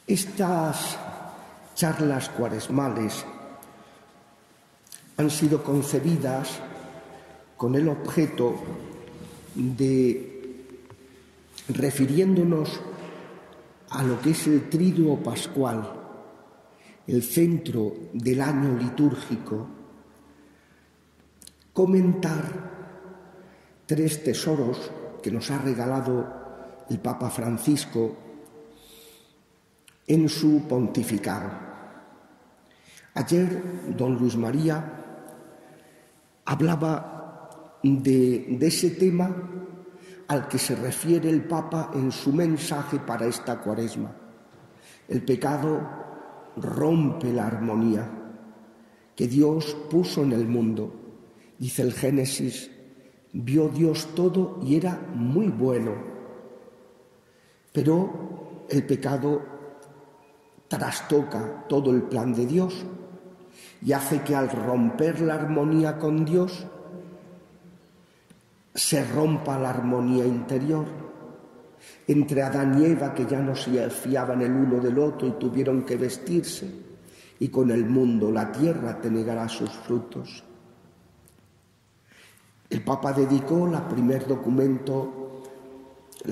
Estas charlas cuaresmales han sido concebidas con el objeto de, refiriéndonos a lo que es el Triduo Pascual, el centro del año litúrgico, comentar tres tesoros que nos ha regalado el Papa Francisco en su pontificado. Ayer don Luis María hablaba de ese tema al que se refiere el Papa en su mensaje para esta Cuaresma. El pecado rompe la armonía que Dios puso en el mundo. Dice el Génesis: vio Dios todo y era muy bueno. Pero el pecado trastoca todo el plan de Dios y hace que al romper la armonía con Dios se rompa la armonía interior entre Adán y Eva, que ya no se fiaban el uno del otro y tuvieron que vestirse, y con el mundo. La tierra te negará sus frutos. El Papa dedicó la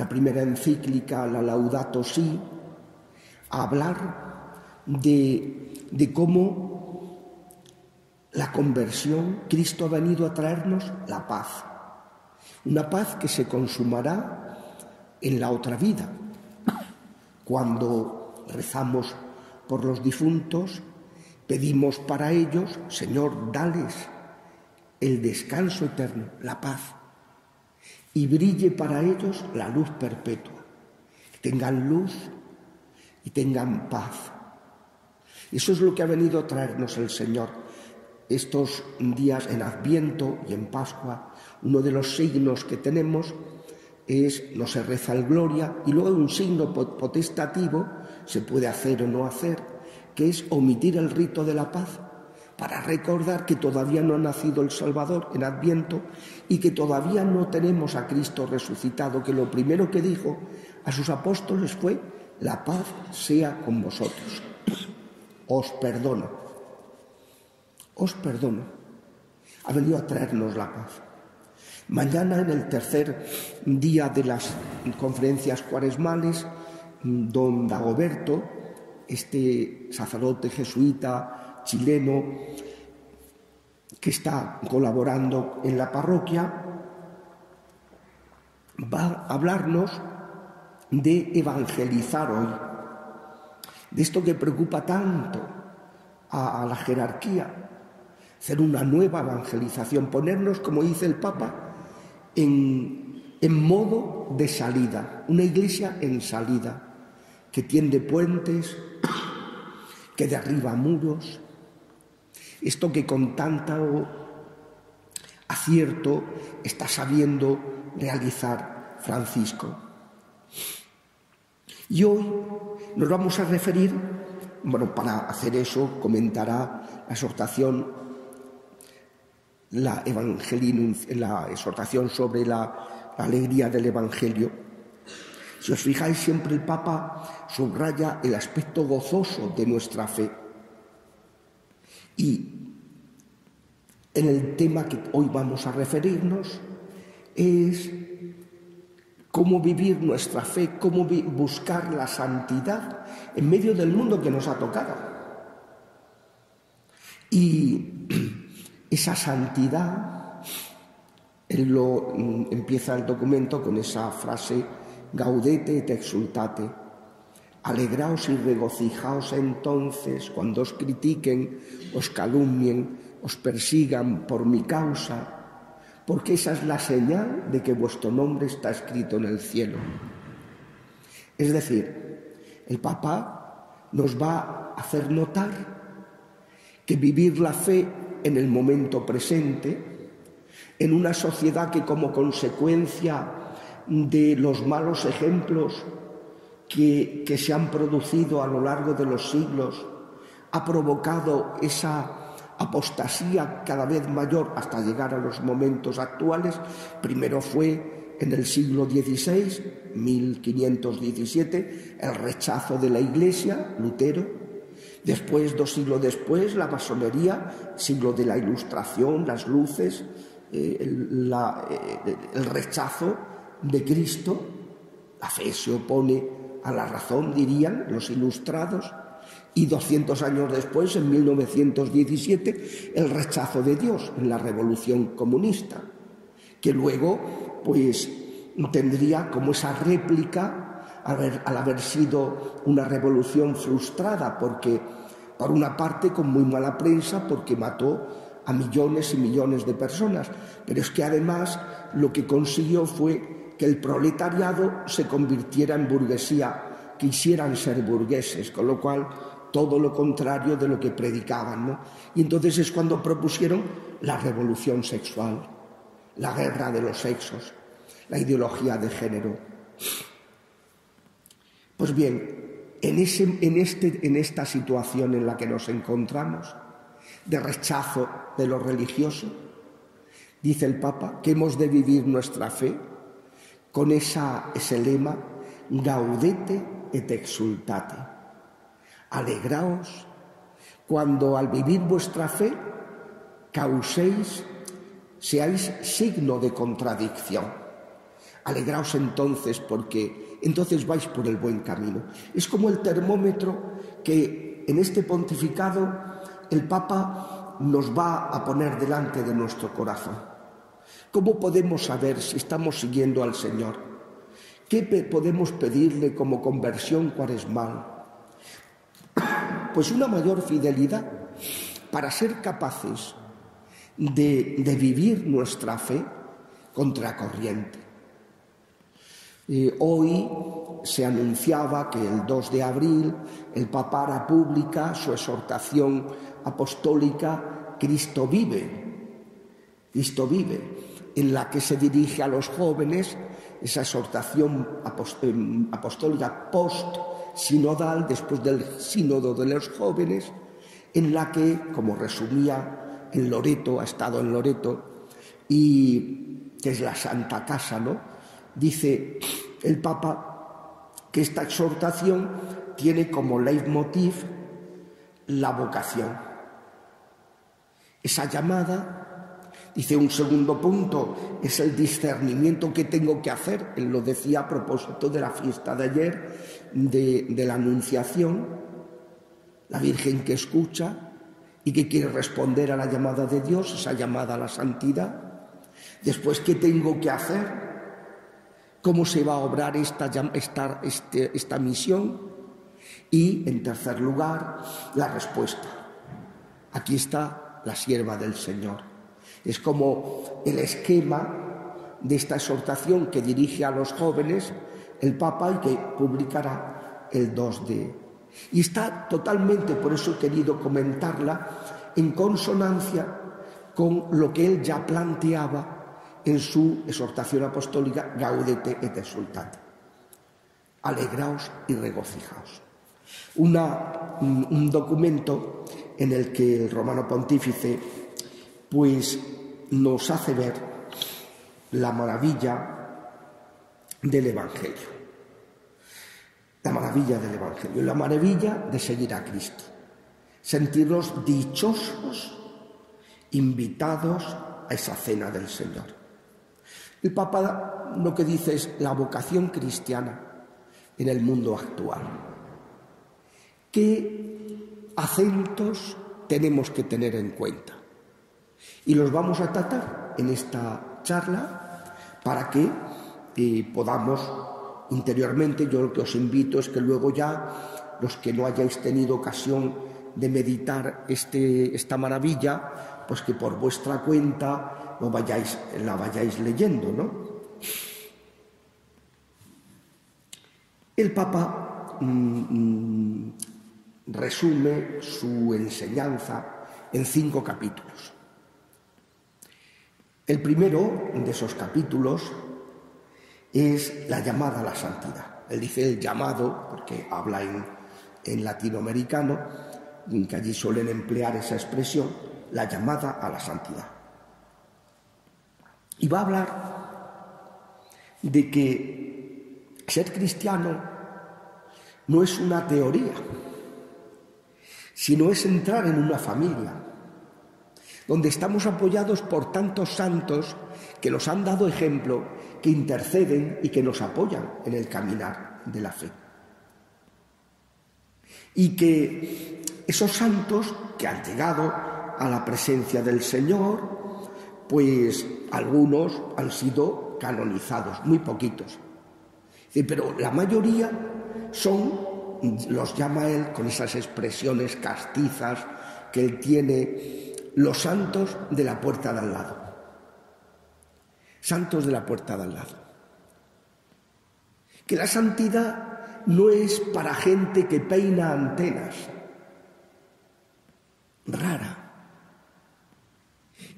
primera encíclica, la Laudato Si, a hablar de cómo la conversión, Cristo ha venido a traernos la paz. Una paz que se consumará en la otra vida. Cuando rezamos por los difuntos, pedimos para ellos: Señor, dales el descanso eterno, la paz, y brille para ellos la luz perpetua. Que tengan luz y tengan paz. Eso es lo que ha venido a traernos el Señor. Estos días en Adviento y en Pascua, uno de los signos que tenemos no se reza el Gloria, y luego un signo potestativo, se puede hacer o no hacer, que es omitir el rito de la paz, para recordar que todavía no ha nacido el Salvador en Adviento y que todavía no tenemos a Cristo resucitado, que lo primero que dijo a sus apóstoles fue: la paz sea con vosotros. Os perdono. Ha venido a traernos la paz. Mañana, en el tercer día de las conferencias cuaresmales, don Dagoberto, este sacerdote jesuita chileno que está colaborando en la parroquia, va a hablarnos de evangelizar hoy, de esto que preocupa tanto a la jerarquía, hacer una nueva evangelización, ponernos, como dice el Papa, en modo de salida, una iglesia en salida, que tiende puentes, que derriba muros, esto que con tanto acierto está sabiendo realizar Francisco. Y hoy nos vamos a referir, para hacer eso comentará la exhortación, la exhortación sobre la alegría del Evangelio. Si os fijáis, siempre el Papa subraya el aspecto gozoso de nuestra fe. Y en el tema que hoy vamos a referirnos es cómo vivir nuestra fe, cómo buscar la santidad en medio del mundo que nos ha tocado. Y esa santidad, empieza el documento con esa frase: gaudete et exultate. Alegraos y regocijaos entonces cuando os critiquen, os calumnien, os persigan por mi causa, porque esa es la señal de que vuestro nombre está escrito en el cielo. Es decir, el Papa nos va a hacer notar que vivir la fe en el momento presente, en una sociedad que, como consecuencia de los malos ejemplos que se han producido a lo largo de los siglos, ha provocado esa apostasía cada vez mayor hasta llegar a los momentos actuales. Primero fue en el siglo XVI, 1517, el rechazo de la Iglesia, Lutero. Después, 2 siglos después, la masonería, siglo de la Ilustración, las luces, el rechazo de Cristo. La fe se opone a la razón, dirían los ilustrados. Y 200 años después, en 1917, el rechazo de Dios en la Revolución Comunista, que luego pues tendría como esa réplica al haber sido una revolución frustrada, porque por una parte con muy mala prensa, porque mató a millones y millones de personas, pero es que además lo que consiguió fue que el proletariado se convirtiera en burguesía, quisieran ser burgueses, con lo cual todo lo contrario de lo que predicaban, ¿no? Y entonces es cuando propusieron la revolución sexual, la guerra de los sexos, la ideología de género. Pues bien, en esta situación en la que nos encontramos, de rechazo de lo religioso, dice el Papa que hemos de vivir nuestra fe con ese lema, gaudete et exultate. Alegraos cuando al vivir vuestra fe seáis signo de contradicción. Alegraos entonces, porque entonces vais por el buen camino. Es como el termómetro que en este pontificado el Papa nos va a poner delante de nuestro corazón. ¿Cómo podemos saber si estamos siguiendo al Señor? ¿Qué podemos pedirle como conversión cuaresmal? Pues una mayor fidelidad para ser capaces de vivir nuestra fe contracorriente. Hoy se anunciaba que el 2 de abril el Papa hará pública su exhortación apostólica Cristo vive, en la que se dirige a los jóvenes, esa exhortación apostólica post-sinodal, después del sínodo de los jóvenes, en la que, como resumía en Loreto, ha estado en Loreto, y que es la Santa Casa, ¿no? Dice el Papa que esta exhortación tiene como leitmotiv la vocación. Esa llamada, dice, un segundo punto, es el discernimiento que tengo que hacer. Él lo decía a propósito de la fiesta de ayer, de la Anunciación, la Virgen que escucha y que quiere responder a la llamada de Dios, esa llamada a la santidad. Después, ¿qué tengo que hacer? ¿Cómo se va a obrar esta misión? Y, en tercer lugar, la respuesta. Aquí está la sierva del Señor. Es como el esquema de esta exhortación que dirige a los jóvenes el Papa y que publicará el 2 de... Y está totalmente, por eso he querido comentarla, en consonancia con lo que él ya planteaba en su exhortación apostólica Gaudete et exultate. Alegraos y regocijaos. Un documento en el que el Romano Pontífice pues nos hace ver la maravilla del Evangelio. La maravilla del Evangelio, la maravilla de seguir a Cristo. Sentirnos dichosos, invitados a esa cena del Señor. El Papa lo que dice es la vocación cristiana en el mundo actual. ¿Qué acentos tenemos que tener en cuenta? Y los vamos a tratar en esta charla para que podamos interiormente. Yo lo que os invito es que luego ya, los que no hayáis tenido ocasión de meditar esta maravilla, pues que por vuestra cuenta la vayáis leyendo, ¿no? El Papa resume su enseñanza en 5 capítulos. El primero de esos capítulos es la llamada a la santidad. Él dice el llamado, porque habla en latinoamericano, que allí suelen emplear esa expresión, la llamada a la santidad. Y va a hablar de que ser cristiano no es una teoría, sino es entrar en una familia, donde estamos apoyados por tantos santos que nos han dado ejemplo, que interceden y que nos apoyan en el caminar de la fe. Y que esos santos que han llegado a la presencia del Señor, pues algunos han sido canonizados, muy poquitos. Pero la mayoría los llama él con esas expresiones castizas que él tiene, los santos de la puerta de al lado. Santos de la puerta de al lado. Que la santidad no es para gente que peina antenas, rara.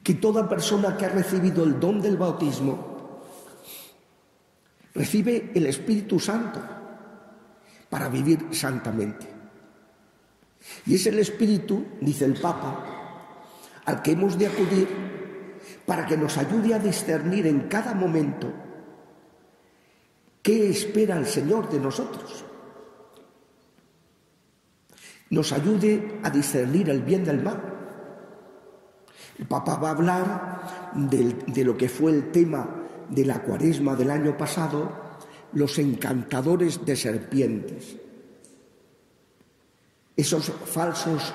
Que toda persona que ha recibido el don del bautismo recibe el Espíritu Santo para vivir santamente. Y es el Espíritu, dice el Papa, al que hemos de acudir para que nos ayude a discernir en cada momento qué espera el Señor de nosotros. Nos ayude a discernir el bien del mal. El Papa va a hablar de lo que fue el tema de la Cuaresma del año pasado, los encantadores de serpientes. Esos falsos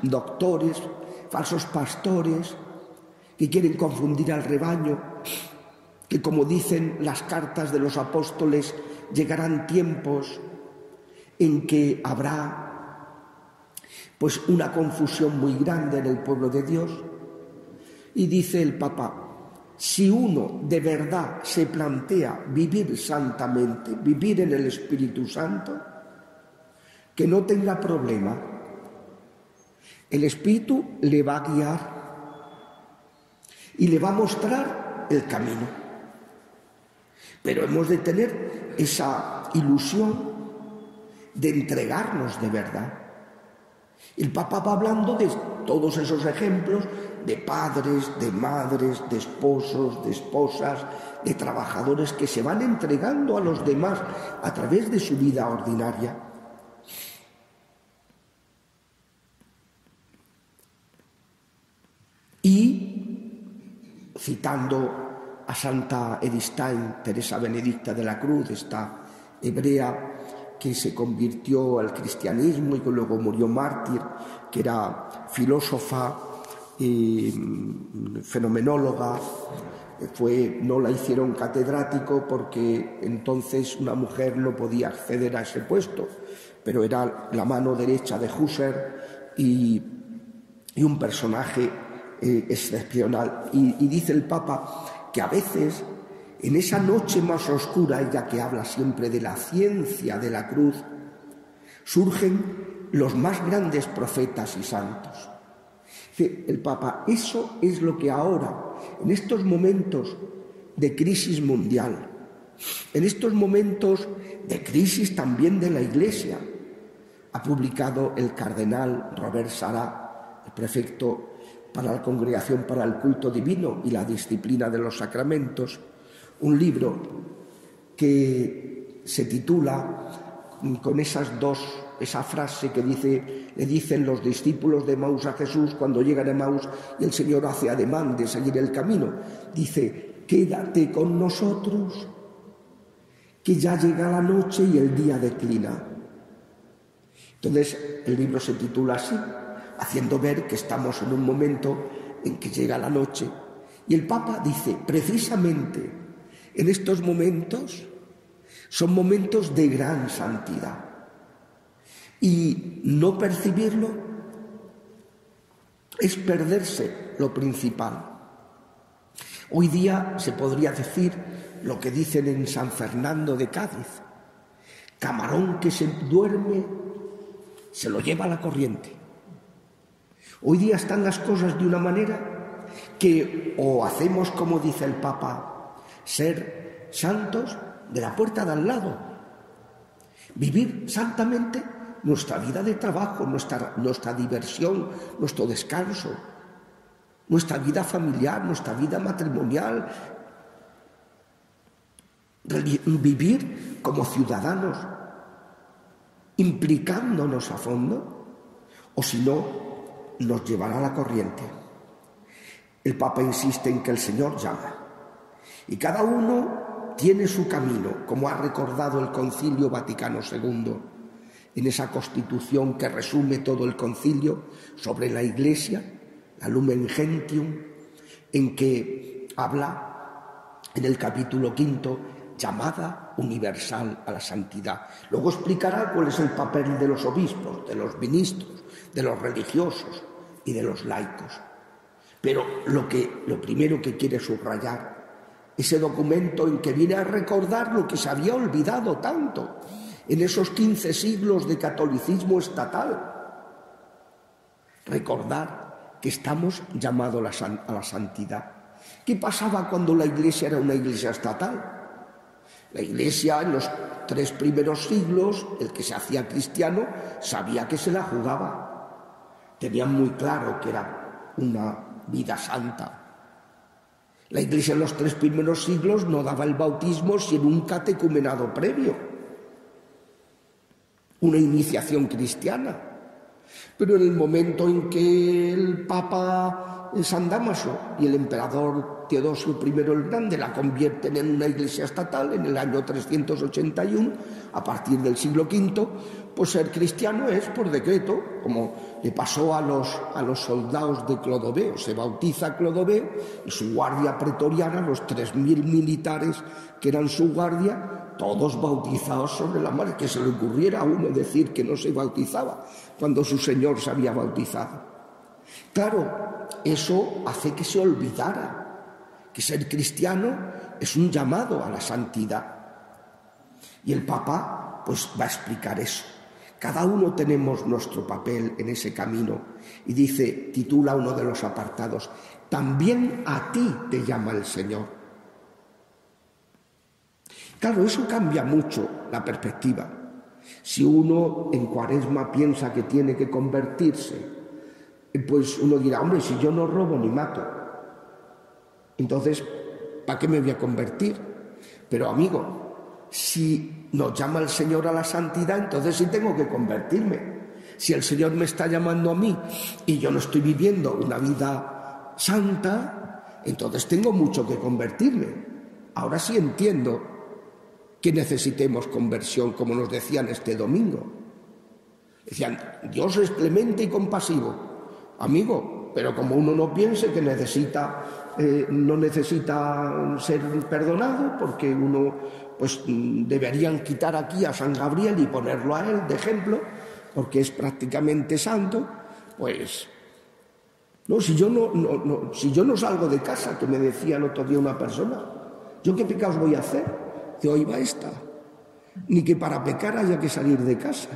doctores, falsos pastores que quieren confundir al rebaño, que como dicen las cartas de los apóstoles, llegarán tiempos en que habrá pues una confusión muy grande en el pueblo de Dios. Y dice el Papa, si uno de verdad se plantea vivir santamente, vivir en el Espíritu Santo, que no tenga problema. El Espíritu le va a guiar y le va a mostrar el camino. Pero hemos de tener esa ilusión de entregarnos de verdad. El Papa va hablando de todos esos ejemplos de padres, de madres, de esposos, de esposas, de trabajadores que se van entregando a los demás a través de su vida ordinaria. Y, citando a Santa Edith Stein, Teresa Benedicta de la Cruz, esta hebrea que se convirtió al cristianismo y que luego murió mártir, que era filósofa, fenomenóloga, no la hicieron catedrático porque entonces una mujer no podía acceder a ese puesto, pero era la mano derecha de Husserl y un personaje excepcional. Y dice el Papa que a veces en esa noche más oscura, ella que habla siempre de la ciencia de la cruz, surgen los más grandes profetas y santos. Dice el Papa, eso es lo que ahora, en estos momentos de crisis mundial, en estos momentos de crisis también de la Iglesia, ha publicado el cardenal Robert Sarah, el prefecto para la Congregación para el Culto Divino y la Disciplina de los Sacramentos, un libro que se titula con esa frase que le dicen los discípulos de Emaús a Jesús cuando llegan a Emaús y el Señor hace ademán de seguir el camino. Dice, quédate con nosotros, que ya llega la noche y el día declina. Entonces el libro se titula así, haciendo ver que estamos en un momento en que llega la noche. Y el Papa dice, precisamente en estos momentos son momentos de gran santidad. Y no percibirlo es perderse lo principal. Hoy día se podría decir lo que dicen en San Fernando de Cádiz: camarón que se duerme se lo lleva la corriente. Hoy día están las cosas de una manera que o hacemos, como dice el Papa, ser santos de la puerta de al lado, vivir santamente nuestra vida de trabajo, nuestra diversión, nuestro descanso, nuestra vida familiar, nuestra vida matrimonial, vivir como ciudadanos, implicándonos a fondo, o si no, nos llevará a la corriente. El Papa insiste en que el Señor llama, y cada uno tiene su camino, como ha recordado el Concilio Vaticano II, en esa Constitución que resume todo el concilio sobre la Iglesia, la Lumen Gentium, en que habla en el capítulo 5, llamada universal a la santidad. Luego explicará cuál es el papel de los obispos, de los ministros, de los religiosos y de los laicos. Pero lo primero que quiere subrayar, ese documento en que viene a recordar lo que se había olvidado tanto en esos 15 siglos de catolicismo estatal. Recordar que estamos llamados a la santidad. ¿Qué pasaba cuando la Iglesia era una Iglesia estatal? La Iglesia en los 3 primeros siglos, el que se hacía cristiano, sabía que se la jugaba. Tenía muy claro que era una vida santa. La Iglesia en los 3 primeros siglos no daba el bautismo sin un catecumenado previo, una iniciación cristiana. Pero en el momento en que el Papa San Dámaso y el emperador Teodosio I el Grande la convierten en una iglesia estatal en el año 381, a partir del siglo V, pues ser cristiano es por decreto, como le pasó a los soldados de Clodoveo. Se bautiza Clodoveo y su guardia pretoriana, los 3.000 militares que eran su guardia, todos bautizados sobre la mar. Que se le ocurriera a uno decir que no se bautizaba cuando su Señor se había bautizado. Claro, eso hace que se olvidara que ser cristiano es un llamado a la santidad. Y el Papa pues va a explicar eso. Cada uno tenemos nuestro papel en ese camino. Y titula uno de los apartados, también a ti te llama el Señor. Claro, eso cambia mucho la perspectiva. Si uno en Cuaresma piensa que tiene que convertirse, pues uno dirá, hombre, si yo no robo ni mato, entonces, ¿para qué me voy a convertir? Pero amigo, si nos llama el Señor a la santidad, entonces sí tengo que convertirme. Si el Señor me está llamando a mí y yo no estoy viviendo una vida santa, entonces tengo mucho que convertirme. Ahora sí entiendo que necesitemos conversión, como nos decían este domingo. Decían, Dios es clemente y compasivo. Amigo, pero como uno no piense que no necesita ser perdonado, porque uno pues deberían quitar aquí a San Gabriel y ponerlo a él de ejemplo, porque es prácticamente santo, pues no, si yo no salgo de casa, que me decía el otro día una persona, ¿yo qué pecados voy a hacer? Que hoy va esta, ni que para pecar haya que salir de casa.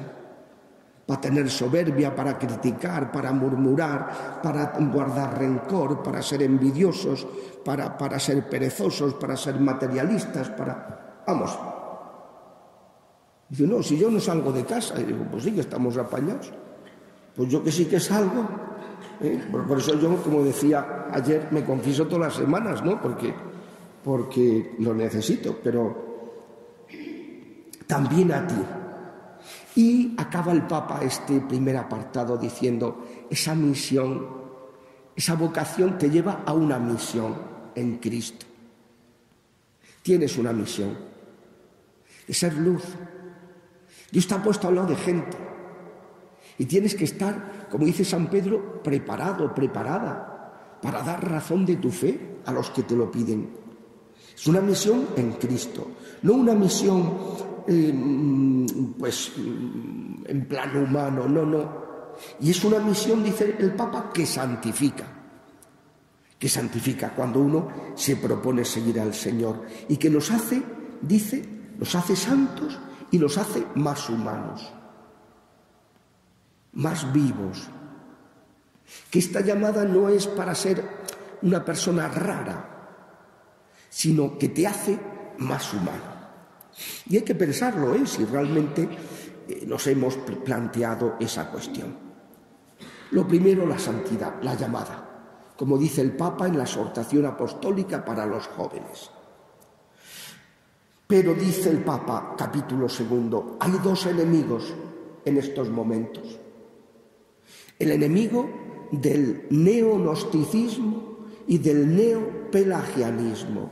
Para tener soberbia, para criticar, para murmurar, para guardar rencor, para ser envidiosos, para ser perezosos, para ser materialistas, Vamos. Dice, no, si yo no salgo de casa. Y digo, pues sí que estamos apañados. Pues yo que sí que salgo. Por eso yo, como decía ayer, me confieso todas las semanas, ¿no? Porque lo necesito, pero también a ti. Y acaba el Papa este primer apartado diciendo, esa misión, esa vocación te lleva a una misión en Cristo. Tienes una misión, de ser luz. Dios te ha puesto al lado de gente y tienes que estar, como dice San Pedro, preparado, preparada para dar razón de tu fe a los que te lo piden. Es una misión en Cristo, no una misión pues en plano humano, no. Y es una misión, dice el Papa, que santifica cuando uno se propone seguir al Señor y que nos hace, nos hace santos y nos hace más humanos, más vivos. Que esta llamada no es para ser una persona rara, sino que te hace más humano. Y hay que pensarlo, si realmente nos hemos planteado esa cuestión. Lo primero, la santidad, la llamada, como dice el Papa en la exhortación apostólica para los jóvenes. Pero dice el Papa, capítulo 2, hay dos enemigos en estos momentos. El enemigo del neognosticismo y del neopelagianismo.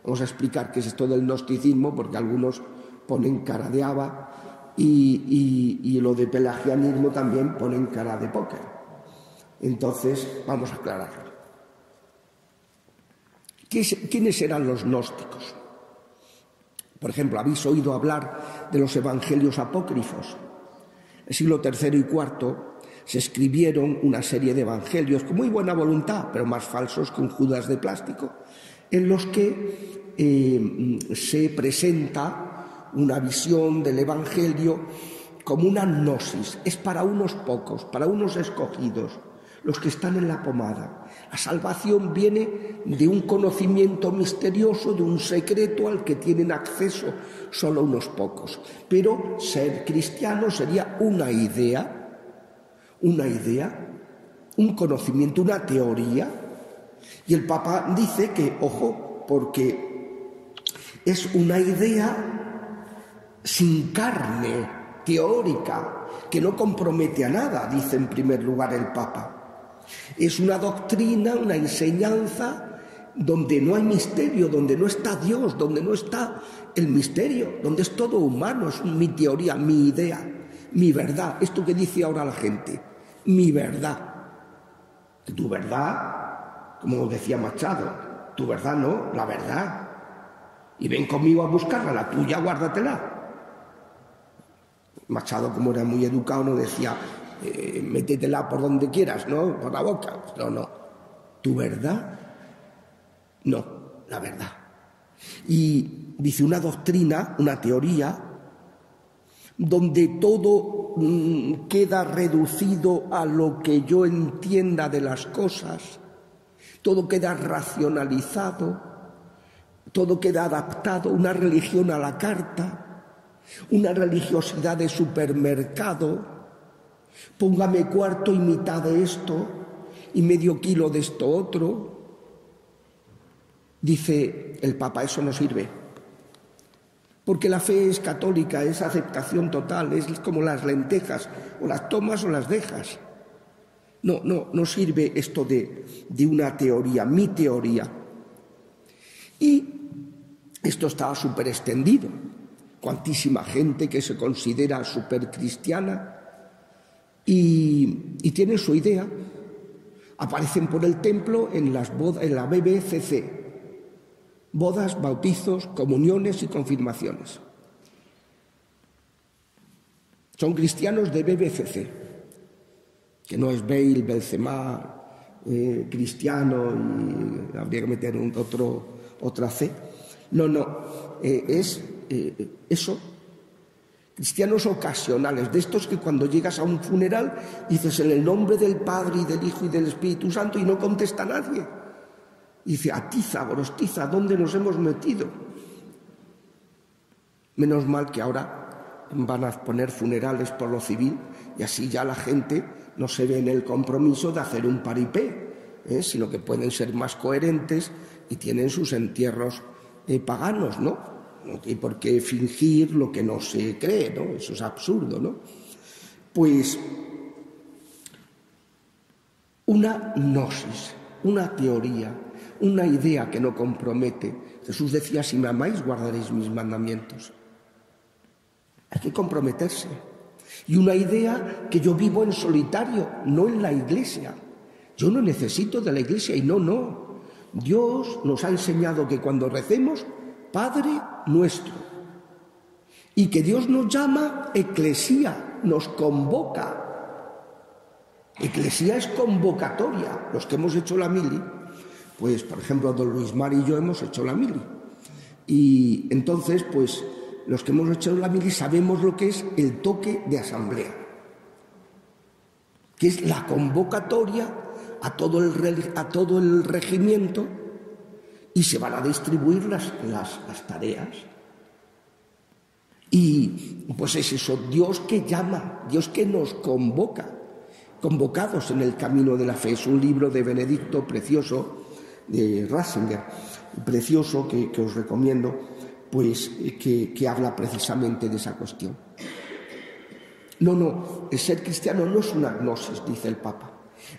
Vamos a explicar qué es esto del gnosticismo, porque algunos ponen cara de haba y lo de pelagianismo también ponen cara de póker. Entonces, vamos a aclararlo. ¿Quiénes eran los gnósticos? Por ejemplo, habéis oído hablar de los evangelios apócrifos. En el siglo III y IV se escribieron una serie de evangelios con muy buena voluntad, pero más falsos que un Judas de plástico, en los que se presenta una visión del evangelio como una gnosis. Es para unos pocos, para unos escogidos, los que están en la pomada. La salvación viene de un conocimiento misterioso, de un secreto al que tienen acceso solo unos pocos. Pero ser cristiano sería una idea, un conocimiento, una teoría. Y el Papa dice que, ojo, porque es una idea sin carne, teórica, que no compromete a nada, dice en primer lugar el Papa. Es una doctrina, una enseñanza donde no hay misterio, donde no está Dios, donde no está el misterio, donde es todo humano, es mi teoría, mi idea, mi verdad. Esto que dice ahora la gente, mi verdad. Que tu verdad, como decía Machado, tu verdad no, la verdad. Y ven conmigo a buscarla, la tuya guárdatela. Machado, como era muy educado, no decía métetela por donde quieras, ¿no? Por la boca. No. ¿Tu verdad? No, la verdad. Y dice una doctrina, una teoría, donde todo queda reducido a lo que yo entienda de las cosas, todo queda racionalizado, todo queda adaptado, una religión a la carta, una religiosidad de supermercado. Póngame cuarto y mitad de esto y medio kilo de esto otro. Dice el Papa, eso no sirve. Porque la fe es católica, es aceptación total, es como las lentejas, o las tomas o las dejas. No sirve esto de una teoría, mi teoría. Y esto está súper extendido. Cuantísima gente que se considera súper cristiana y tienen su idea. Aparecen por el templo en las bodas, en la BBCC, bodas, bautizos, comuniones y confirmaciones. Son cristianos de BBCC, que no es Bale, Belcemar, cristiano, y habría que meter otra C. Es eso. Cristianos ocasionales, de estos que cuando llegas a un funeral dices en el nombre del Padre y del Hijo y del Espíritu Santo y no contesta nadie. Y dice, atiza, gorostiza, ¿dónde nos hemos metido? Menos mal que ahora van a poner funerales por lo civil y así ya la gente no se ve en el compromiso de hacer un paripé, sino que pueden ser más coherentes y tienen sus entierros paganos, ¿no? No tiene por qué fingir lo que no se cree, ¿no? Eso es absurdo, ¿no? Pues una gnosis, una teoría, una idea que no compromete. Jesús decía, si me amáis, guardaréis mis mandamientos. Hay que comprometerse. Y una idea que yo vivo en solitario, no en la Iglesia. Yo no necesito de la Iglesia y no. Dios nos ha enseñado que cuando recemos, Padre nuestro, y que Dios nos llama eclesía, nos convoca. Eclesía es convocatoria. Los que hemos hecho la mili, pues por ejemplo don Luis Mar y yo hemos hecho la mili, y entonces pues los que hemos hecho la mili sabemos lo que es el toque de asamblea, que es la convocatoria a todo el regimiento, y se van a distribuir las tareas. Y pues es eso, Dios que llama, Dios que nos convoca, convocados en el camino de la fe. Es un libro de Benedicto precioso, de Ratzinger, precioso, que os recomiendo, pues que habla precisamente de esa cuestión. No, el ser cristiano no es una gnosis, dice el Papa,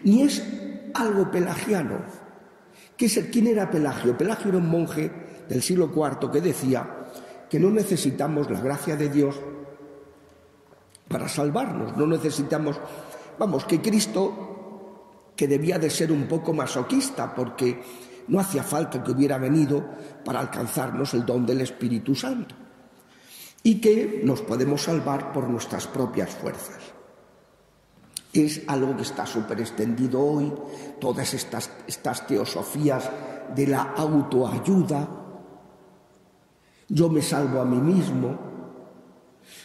ni es algo pelagiano. ¿Quién era Pelagio? Pelagio era un monje del siglo IV que decía que no necesitamos la gracia de Dios para salvarnos, no necesitamos, que Cristo, que debía de ser un poco masoquista, porque no hacía falta que hubiera venido para alcanzarnos el don del Espíritu Santo, y que nos podemos salvar por nuestras propias fuerzas. Es algo que está súper extendido hoy, todas estas teosofías de la autoayuda. Yo me salvo a mí mismo.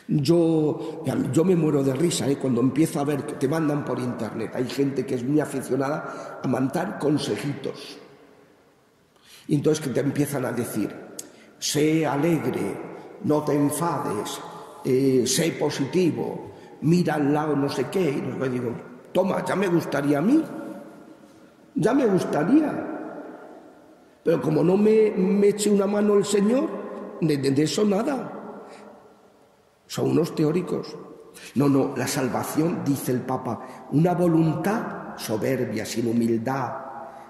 Yo me muero de risa cuando empiezo a ver que te mandan por internet. Hay gente que es muy aficionada a mandar consejitos. Y entonces que te empiezan a decir, sé alegre, no te enfades, sé positivo, mira al lado no sé qué. Y luego digo, toma, ya me gustaría a mí, ya me gustaría. Pero como no me eche una mano el Señor, de eso nada. Son unos teóricos. No, la salvación, dice el Papa, una voluntad soberbia, sin humildad,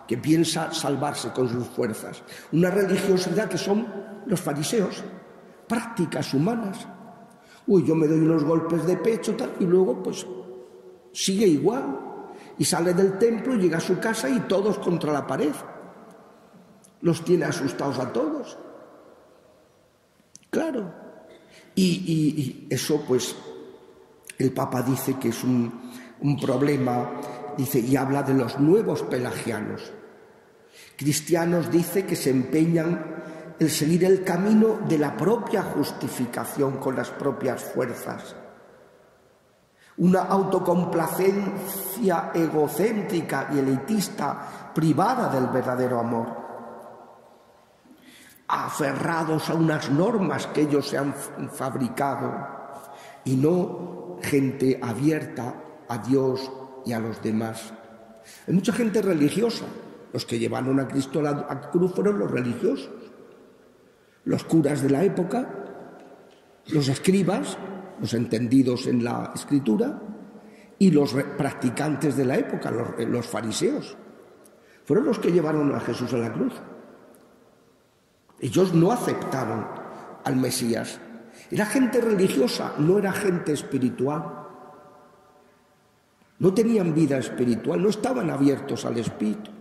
que piensa salvarse con sus fuerzas. Una religiosidad que son los fariseos, prácticas humanas. Yo me doy unos golpes de pecho tal, y luego pues sigue igual. Y sale del templo, llega a su casa y todos contra la pared. Los tiene asustados a todos. Claro. Y eso pues el Papa dice que es un problema, dice, y habla de los nuevos pelagianos. Cristianos, dice, que se empeñan en seguir el camino de la propia justificación con las propias fuerzas. Una autocomplacencia egocéntrica y elitista privada del verdadero amor. Aferrados a unas normas que ellos se han fabricado y no gente abierta a Dios y a los demás. Hay mucha gente religiosa. Los que llevaron a Cristo a la cruz fueron los religiosos, los curas de la época, los escribas, los entendidos en la Escritura, y los practicantes de la época, los fariseos. Fueron los que llevaron a Jesús a la cruz. Ellos no aceptaron al Mesías. Era gente religiosa, no era gente espiritual. No tenían vida espiritual, no estaban abiertos al Espíritu.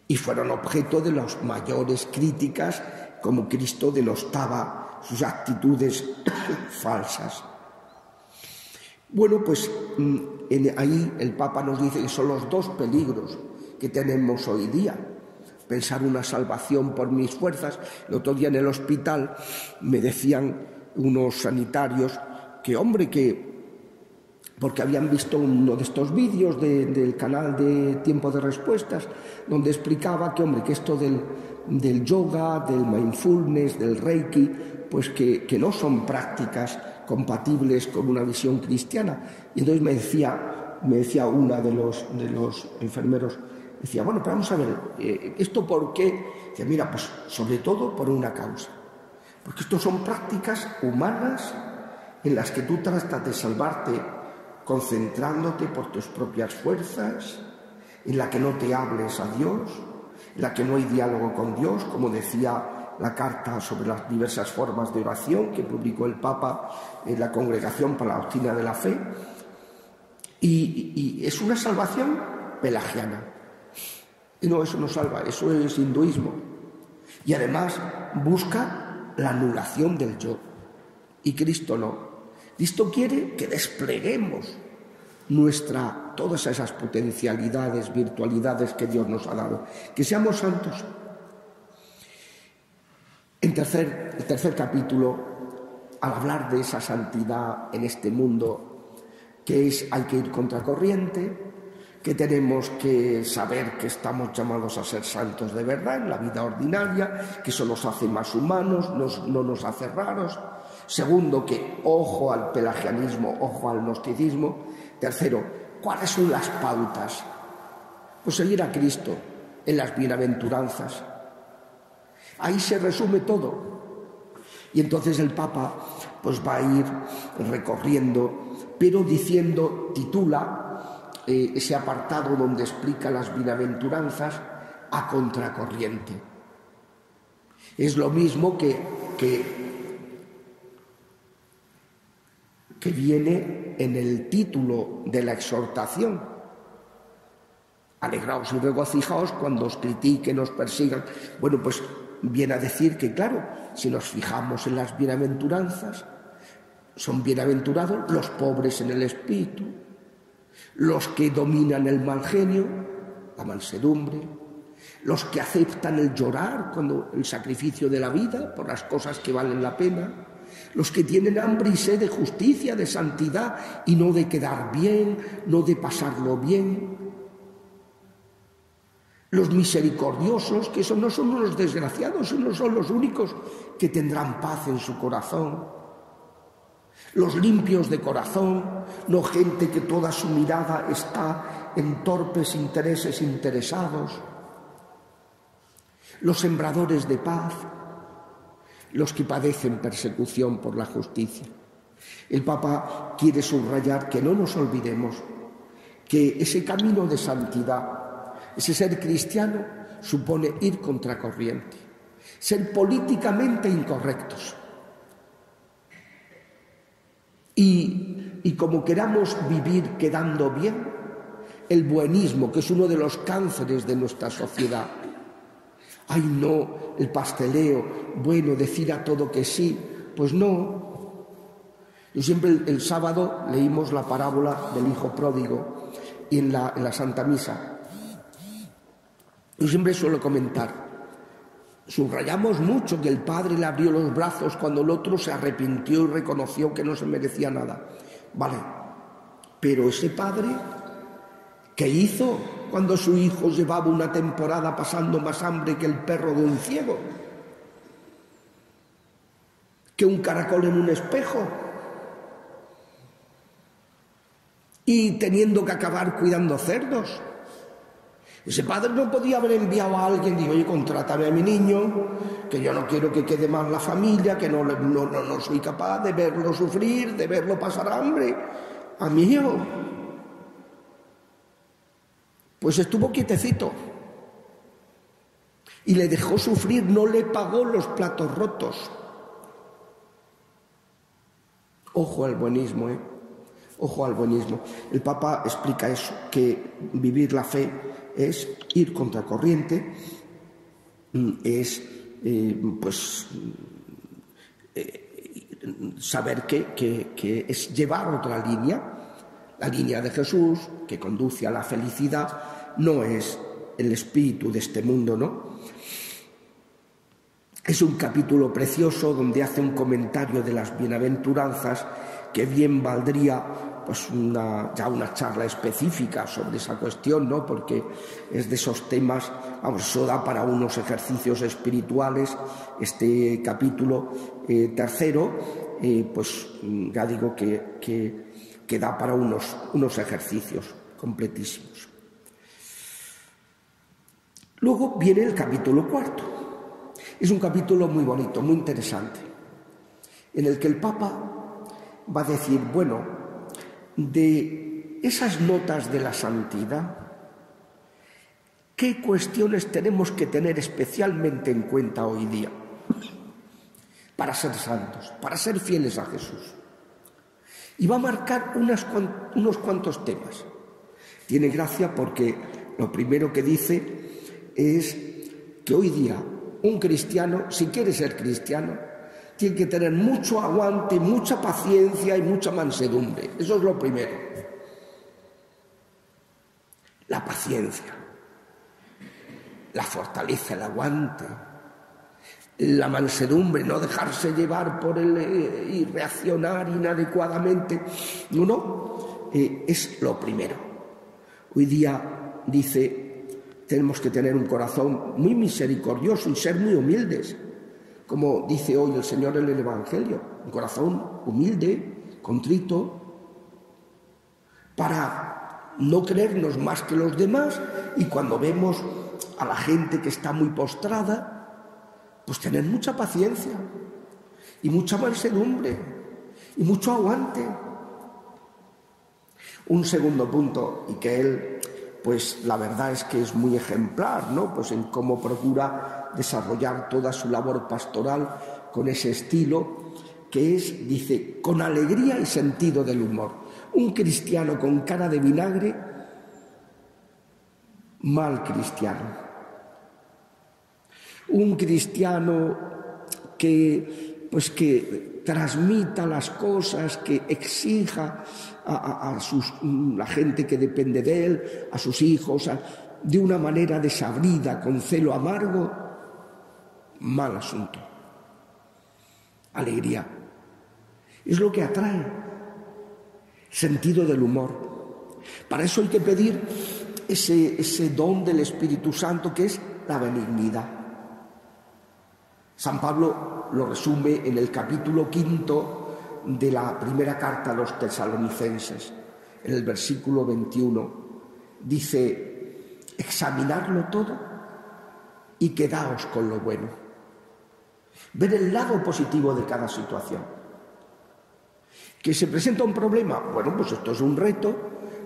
Y fueron objeto de las mayores críticas, como Cristo denostaba sus actitudes falsas. Bueno, pues ahí el Papa nos dice que son los dos peligros que tenemos hoy día. Pensar una salvación por mis fuerzas. El otro día en el hospital me decían unos sanitarios porque habían visto uno de estos vídeos del canal de Tiempo de Respuestas, donde explicaba que esto del yoga, del mindfulness, del reiki, pues que no son prácticas compatibles con una visión cristiana. Y entonces me decía una de los enfermeros, decía, bueno, pero vamos a ver, ¿esto por qué? Dice, mira, pues sobre todo por una causa. Porque esto son prácticas humanas en las que tú tratas de salvarte concentrándote por tus propias fuerzas, en la que no te hables a Dios, en la que no hay diálogo con Dios, como decía la carta sobre las diversas formas de oración que publicó el Papa en la Congregación para la Doctrina de la Fe. Y es una salvación pelagiana. Y no, eso no salva, eso es hinduismo. Y además busca la anulación del yo. Y Cristo no. Cristo quiere que despleguemos todas esas potencialidades, virtualidades que Dios nos ha dado. Que seamos santos. El tercer capítulo, al hablar de esa santidad en este mundo, hay que ir contracorriente, que tenemos que saber que estamos llamados a ser santos de verdad en la vida ordinaria, que eso nos hace más humanos, no nos hace raros. Segundo, que ojo al pelagianismo, ojo al gnosticismo. Tercero, ¿cuáles son las pautas? Pues seguir a Cristo en las bienaventuranzas. Ahí se resume todo. Y entonces el Papa pues va a ir recorriendo, pero diciendo, titula ese apartado donde explica las bienaventuranzas a contracorriente. Es lo mismo que viene en el título de la exhortación. Alegraos y regocijaos cuando os critiquen, os persigan. Bueno, pues viene a decir que, claro, si nos fijamos en las bienaventuranzas, son bienaventurados los pobres en el espíritu, los que dominan el mal genio, la mansedumbre, los que aceptan el llorar cuando el sacrificio de la vida por las cosas que valen la pena, los que tienen hambre y sed de justicia, de santidad y no de quedar bien, no de pasarlo bien. Los misericordiosos, que no son los desgraciados, no son los únicos que tendrán paz en su corazón. Los limpios de corazón, no gente que toda su mirada está en torpes intereses interesados. Los sembradores de paz, los que padecen persecución por la justicia. El Papa quiere subrayar que no nos olvidemos que ese camino de santidad, ese ser cristiano, supone ir contracorriente, ser políticamente incorrectos. Y como queramos vivir quedando bien, el buenismo, que es uno de los cánceres de nuestra sociedad. Ay, no, el pasteleo, bueno, decir a todo que sí, pues no. Yo siempre el sábado leímos la parábola del hijo pródigo y en la Santa Misa. Yo siempre suelo comentar, subrayamos mucho que el padre le abrió los brazos cuando el otro se arrepintió y reconoció que no se merecía nada. Vale, pero ese padre, ¿qué hizo cuando su hijo llevaba una temporada pasando más hambre que el perro de un ciego? Que un caracol en un espejo. Y teniendo que acabar cuidando cerdos. Ese padre no podía haber enviado a alguien y dijo, oye, contrátame a mi niño, que yo no quiero que quede mal la familia, que no soy capaz de verlo sufrir, de verlo pasar hambre. A mi hijo. Pues estuvo quietecito y le dejó sufrir, no le pagó los platos rotos. Ojo al buenismo, Ojo al buenismo. El Papa explica eso, que vivir la fe es ir contracorriente, es saber que es llevar otra línea. La línea de Jesús, que conduce a la felicidad, no es el espíritu de este mundo, ¿no? Es un capítulo precioso donde hace un comentario de las bienaventuranzas que bien valdría pues una charla específica sobre esa cuestión, ¿no? Porque es de esos temas, eso da para unos ejercicios espirituales. Este capítulo tercero, pues ya digo que da para unos ejercicios completísimos. Luego viene el capítulo cuarto. Es un capítulo muy bonito, muy interesante, en el que el Papa va a decir, bueno, de esas notas de la santidad, ¿qué cuestiones tenemos que tener especialmente en cuenta hoy día para ser santos, para ser fieles a Jesús? Y va a marcar unos cuantos temas. Tiene gracia porque lo primero que dice es que hoy día un cristiano, si quiere ser cristiano, tiene que tener mucho aguante, mucha paciencia y mucha mansedumbre. Eso es lo primero. La paciencia, la fortaleza, el aguante, la mansedumbre, no dejarse llevar por y reaccionar inadecuadamente. No, es lo primero. Hoy día dice, tenemos que tener un corazón muy misericordioso y ser muy humildes. Como dice hoy el Señor en el Evangelio, un corazón humilde, contrito, para no creernos más que los demás y cuando vemos a la gente que está muy postrada, pues tener mucha paciencia y mucha mansedumbre y mucho aguante. Un segundo punto, y que él, pues la verdad es que es muy ejemplar, ¿no? Pues en cómo procura desarrollar toda su labor pastoral con ese estilo, que es, dice, con alegría y sentido del humor. Un cristiano con cara de vinagre, mal cristiano. Un cristiano que transmita las cosas, que exija a la gente que depende de él, a sus hijos, de una manera desabrida, con celo amargo, mal asunto. Alegría. Es lo que atrae. Sentido del humor. Para eso hay que pedir ese don del Espíritu Santo, que es la benignidad. San Pablo lo resume en el capítulo 5 de la primera carta a los tesalonicenses, en el versículo 21. Dice: examinadlo todo y quedaos con lo bueno. Ver el lado positivo de cada situación. ¿Que se presenta un problema? Bueno, pues esto es un reto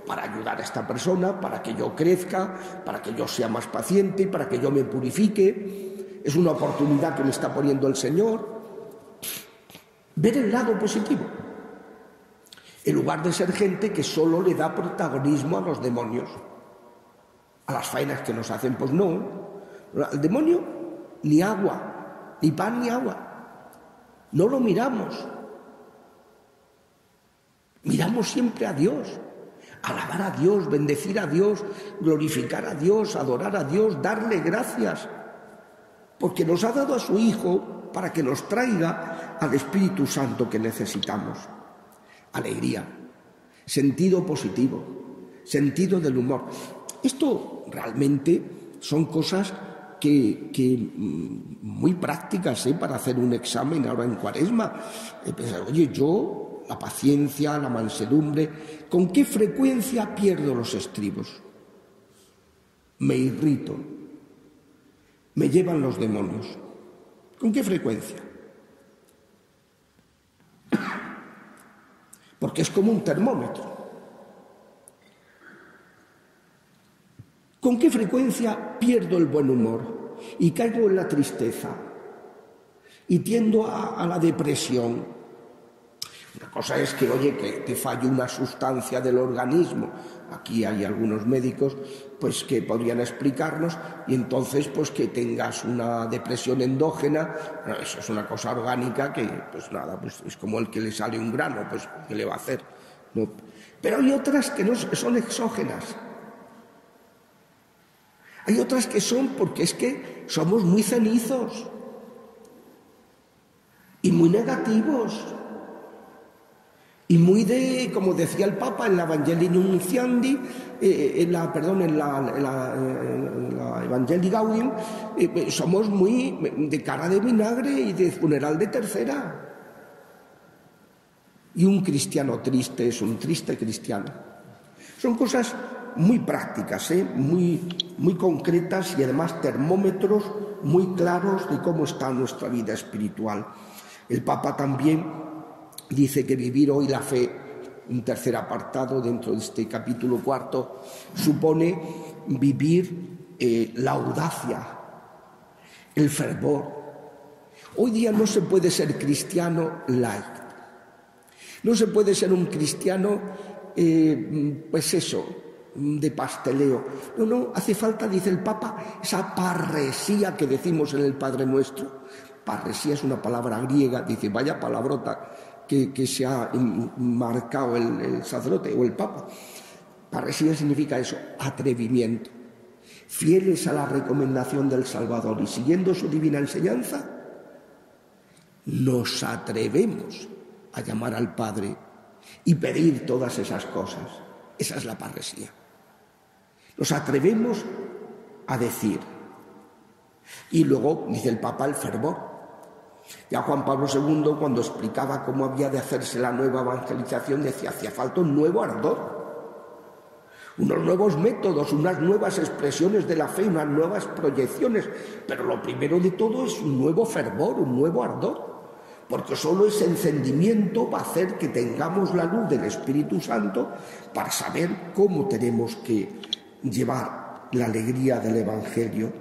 para ayudar a esta persona, para que yo crezca, para que yo sea más paciente, para que yo me purifique. Es una oportunidad que me está poniendo el Señor. Ver el lado positivo, en lugar de ser gente que solo le da protagonismo a los demonios, a las faenas que nos hacen. Pues no, al demonio ni agua, ni pan ni agua, no lo miramos. Miramos siempre a Dios, alabar a Dios, bendecir a Dios, glorificar a Dios, adorar a Dios, darle gracias, porque nos ha dado a su Hijo para que nos traiga al Espíritu Santo que necesitamos. Alegría, sentido positivo, sentido del humor. Esto realmente son cosas que muy prácticas, para hacer un examen ahora en Cuaresma. Pensar, oye, yo, la paciencia, la mansedumbre, ¿con qué frecuencia pierdo los estribos? Me irrito, me llevan los demonios. ¿Con qué frecuencia? Porque es como un termómetro. ¿Con qué frecuencia pierdo el buen humor y caigo en la tristeza y tiendo a la depresión? Una cosa es que, oye, que te falle una sustancia del organismo. Aquí hay algunos médicos pues que podrían explicarnos, y entonces pues que tengas una depresión endógena. Bueno, eso es una cosa orgánica que pues nada, pues es como el que le sale un grano, pues ¿qué le va a hacer? No. Pero hay otras que no son exógenas. Hay otras que son porque es que somos muy cenizos y muy negativos. Y muy de, como decía el Papa en la Evangelii Nuntiandi, en la Evangelii Gaudium, somos muy de cara de vinagre y de funeral de tercera. Y un cristiano triste es un triste cristiano. Son cosas muy prácticas, muy concretas, y además termómetros muy claros de cómo está nuestra vida espiritual. El Papa también dice que vivir hoy la fe, un tercer apartado dentro de este capítulo 4, supone vivir la audacia, el fervor. Hoy día no se puede ser cristiano light. No se puede ser un cristiano, pues eso, de pasteleo. No, hace falta, dice el Papa, esa parresía que decimos en el Padre Nuestro. Parresía es una palabra griega, dice, vaya palabrota que se ha marcado el sacerdote o el Papa. Parresía significa eso, atrevimiento. Fieles a la recomendación del Salvador y siguiendo su divina enseñanza, nos atrevemos a llamar al Padre y pedir todas esas cosas. Esa es la parresía. Nos atrevemos a decir. Y luego, dice el Papa, el fervor. Ya Juan Pablo II, cuando explicaba cómo había de hacerse la nueva evangelización, decía, hacía falta un nuevo ardor, unos nuevos métodos, unas nuevas expresiones de la fe, unas nuevas proyecciones, pero lo primero de todo es un nuevo fervor, un nuevo ardor, porque solo ese encendimiento va a hacer que tengamos la luz del Espíritu Santo para saber cómo tenemos que llevar la alegría del Evangelio.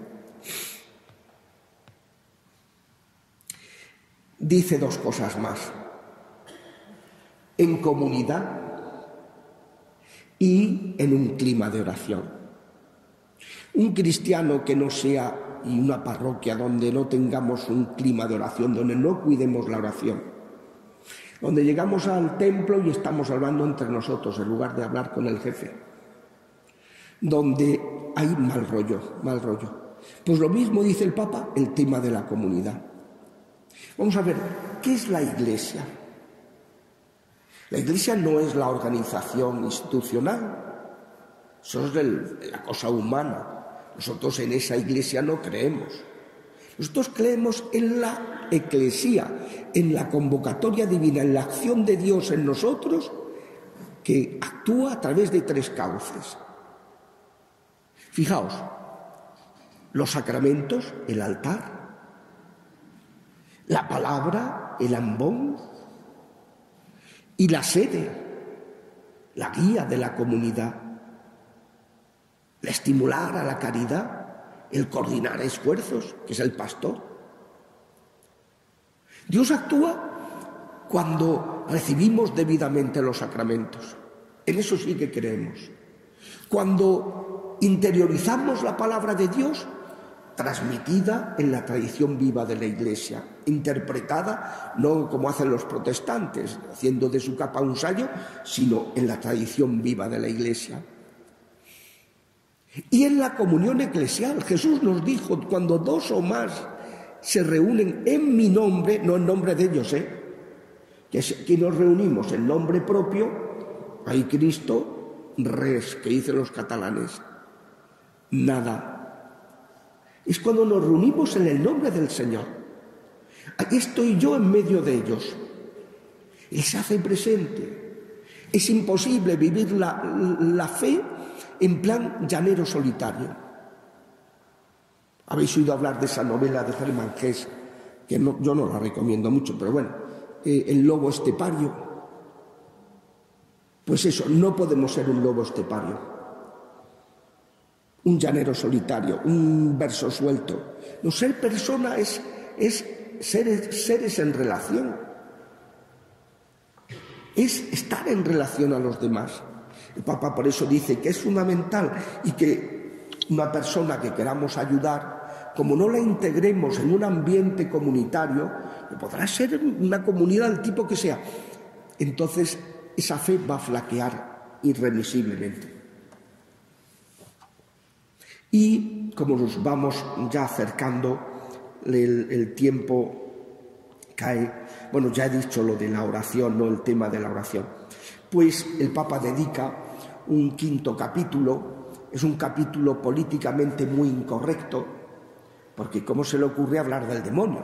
Dice dos cosas más: en comunidad y en un clima de oración. Un cristiano que no sea, y una parroquia donde no tengamos un clima de oración, donde no cuidemos la oración, donde llegamos al templo y estamos hablando entre nosotros en lugar de hablar con el jefe, donde hay mal rollo. Pues lo mismo dice el Papa, el tema de la comunidad. Vamos a ver, ¿qué es la Iglesia? La Iglesia no es la organización institucional, eso es la cosa humana. Nosotros en esa Iglesia no creemos. Nosotros creemos en la eclesía, en la convocatoria divina, en la acción de Dios en nosotros, que actúa a través de tres cauces. Fijaos, los sacramentos, el altar, la palabra, el ambón, y la sede, la guía de la comunidad, el estimular a la caridad, el coordinar esfuerzos, que es el pastor. Dios actúa cuando recibimos debidamente los sacramentos. En eso sí que creemos. Cuando interiorizamos la palabra de Dios, transmitida en la tradición viva de la Iglesia, interpretada no como hacen los protestantes, haciendo de su capa un sayo, sino en la tradición viva de la Iglesia. Y en la comunión eclesial, Jesús nos dijo, cuando dos o más se reúnen en mi nombre, no en nombre de ellos, que aquí nos reunimos en nombre propio, hay Cristo, res, que dicen los catalanes, nada. Es cuando nos reunimos en el nombre del Señor. Aquí estoy yo en medio de ellos. Él se hace presente. Es imposible vivir la fe en plan llanero solitario. Habéis oído hablar de esa novela de Hermann Hesse, que yo no la recomiendo mucho, pero bueno, El lobo estepario. Pues eso, no podemos ser un lobo estepario, un llanero solitario, un verso suelto. No, ser persona es seres en relación, es estar en relación a los demás. El Papa por eso dice que es fundamental y que una persona que queramos ayudar, como no la integremos en un ambiente comunitario, que podrá ser una comunidad del tipo que sea, entonces esa fe va a flaquear irremisiblemente. Y como nos vamos ya acercando, el tiempo cae. Bueno, ya he dicho lo de la oración, no el tema de la oración. Pues el Papa dedica un quinto capítulo, es un capítulo políticamente muy incorrecto, porque ¿cómo se le ocurre hablar del demonio?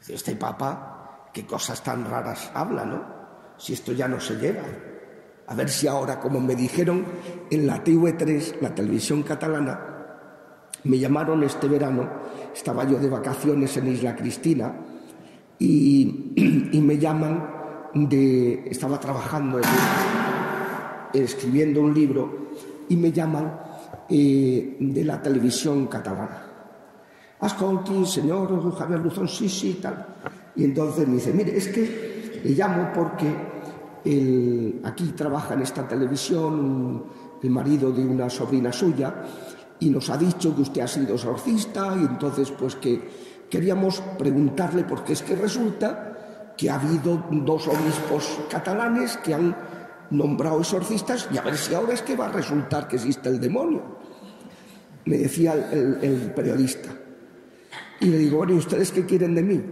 Este Papa, qué cosas tan raras habla, ¿no? Si esto ya no se lleva. A ver si ahora, como me dijeron en la TV3, la televisión catalana, me llamaron este verano, estaba yo de vacaciones en Isla Cristina, y me llaman estaba trabajando escribiendo un libro, y me llaman de la televisión catalana. Ascolti, señor Javier Luzón, sí, tal. Y entonces me dice, mire, es que le llamo porque aquí trabaja en esta televisión el marido de una sobrina suya y nos ha dicho que usted ha sido exorcista, y entonces pues que queríamos preguntarle, porque es que resulta que ha habido dos obispos catalanes que han nombrado exorcistas, y a ver si ahora es que va a resultar que existe el demonio, me decía el periodista. Y le digo, bueno, ¿y ustedes qué quieren de mí?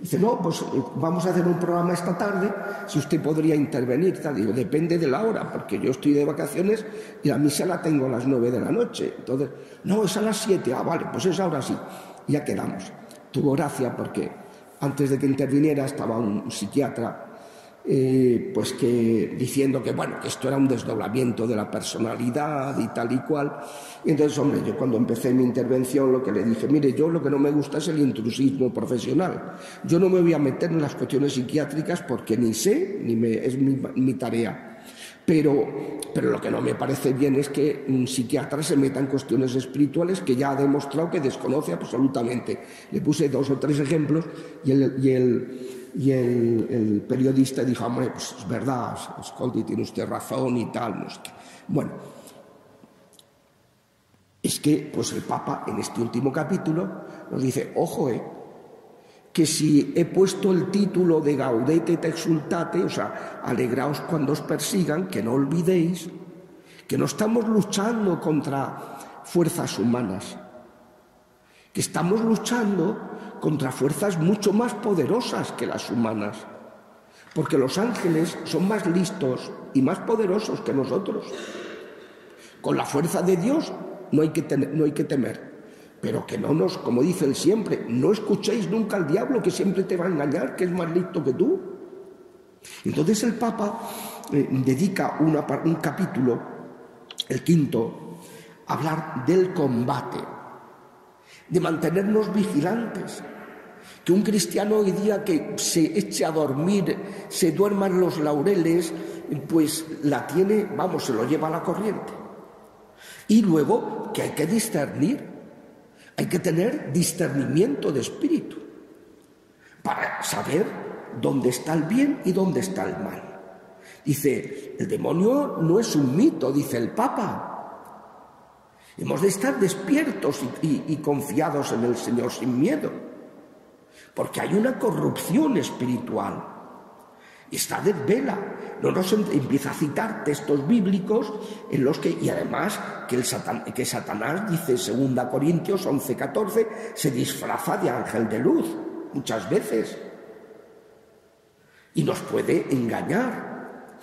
Dice, no, pues vamos a hacer un programa esta tarde, si usted podría intervenir. Digo, depende de la hora, porque yo estoy de vacaciones y la misa la tengo a las 9 de la noche. Entonces, no, es a las 7. Ah, vale, pues es ahora sí. Y ya quedamos. Tuvo gracia porque antes de que interviniera estaba un psiquiatra pues que diciendo que bueno, que esto era un desdoblamiento de la personalidad y tal y cual. Y entonces, hombre, yo cuando empecé mi intervención lo que le dije, mire, yo lo que no me gusta es el intrusismo profesional. Yo no me voy a meter en las cuestiones psiquiátricas porque ni sé, es mi tarea. Pero lo que no me parece bien es que un psiquiatra se meta en cuestiones espirituales que ya ha demostrado que desconoce absolutamente. Le puse 2 o 3 ejemplos y el periodista dijo, hombre, pues es verdad, Scoldi, tiene usted razón y tal. No sé qué. Bueno, es que pues el Papa en este último capítulo nos dice, ojo, que si he puesto el título de Gaudete et exultate, o sea, alegraos cuando os persigan, que no olvidéis que no estamos luchando contra fuerzas humanas, que estamos luchando contra fuerzas mucho más poderosas que las humanas, porque los ángeles son más listos y más poderosos que nosotros. Con la fuerza de Dios no hay que temer. Pero que no nos, como dice él siempre, no escuchéis nunca al diablo, que siempre te va a engañar, que es más listo que tú. Entonces el Papa dedica un capítulo, el 5º, a hablar del combate, de mantenernos vigilantes. Que un cristiano hoy día que se eche a dormir, se duerma en los laureles, pues la tiene, vamos, se lo lleva a la corriente. Y luego que hay que discernir. Hay que tener discernimiento de espíritu para saber dónde está el bien y dónde está el mal. Dice, el demonio no es un mito, dice el Papa. Hemos de estar despiertos y confiados en el Señor sin miedo, porque hay una corrupción espiritual. Y está de vela. No nos empieza a citar textos bíblicos en los que, y además que Satanás, dice 2 Corintios 11:14, se disfraza de ángel de luz muchas veces y nos puede engañar.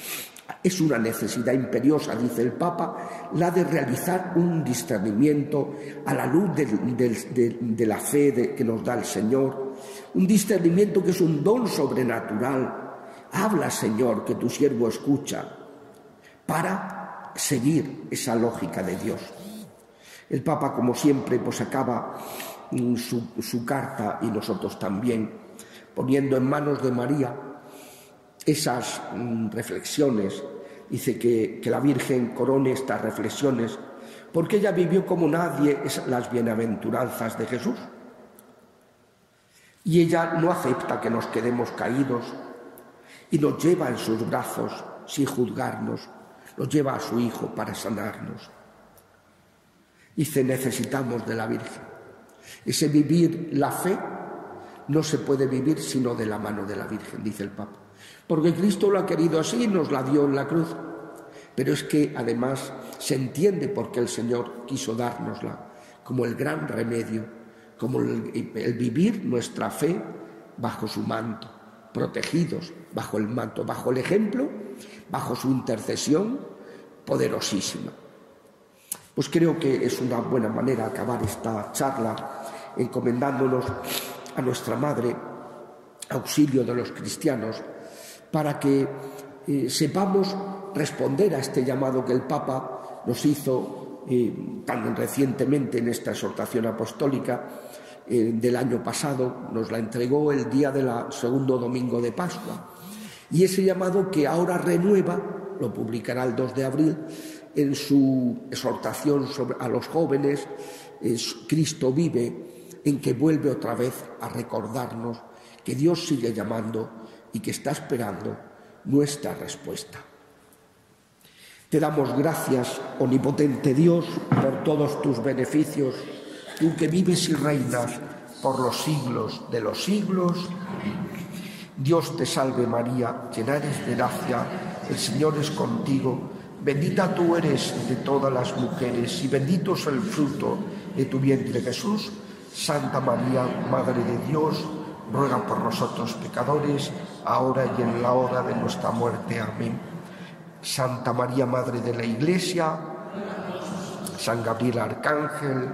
Es una necesidad imperiosa, dice el Papa, la de realizar un discernimiento a la luz de la fe que nos da el Señor, un discernimiento que es un don sobrenatural. Habla, Señor, que tu siervo escucha, para seguir esa lógica de Dios. El Papa, como siempre, pues acaba su carta, y nosotros también, poniendo en manos de María esas reflexiones. Dice que la Virgen corone estas reflexiones, porque ella vivió como nadie las bienaventuranzas de Jesús. Y ella no acepta que nos quedemos caídos, y nos lleva en sus brazos sin juzgarnos, nos lleva a su Hijo para sanarnos. Dice, necesitamos de la Virgen. Ese vivir la fe no se puede vivir sino de la mano de la Virgen, dice el Papa. Porque Cristo lo ha querido así y nos la dio en la cruz. Pero es que además se entiende por qué el Señor quiso dárnosla como el gran remedio, como el vivir nuestra fe bajo su manto, protegidos bajo el manto, bajo el ejemplo, bajo su intercesión poderosísima. Pues creo que es una buena manera acabar esta charla encomendándonos a nuestra Madre, auxilio de los cristianos, para que sepamos responder a este llamado que el Papa nos hizo tan recientemente en esta exhortación apostólica del año pasado. Nos la entregó el día del segundo domingo de Pascua. Y ese llamado que ahora renueva, lo publicará el 2 de abril, en su exhortación a los jóvenes, Cristo vive, en que vuelve otra vez a recordarnos que Dios sigue llamando y que está esperando nuestra respuesta. Te damos gracias, omnipotente Dios, por todos tus beneficios, tú que vives y reinas por los siglos de los siglos. Dios te salve María, llena eres de gracia, el Señor es contigo, bendita tú eres de todas las mujeres y bendito es el fruto de tu vientre Jesús. Santa María, Madre de Dios, ruega por nosotros pecadores, ahora y en la hora de nuestra muerte. Amén. Santa María, Madre de la Iglesia, San Gabriel Arcángel,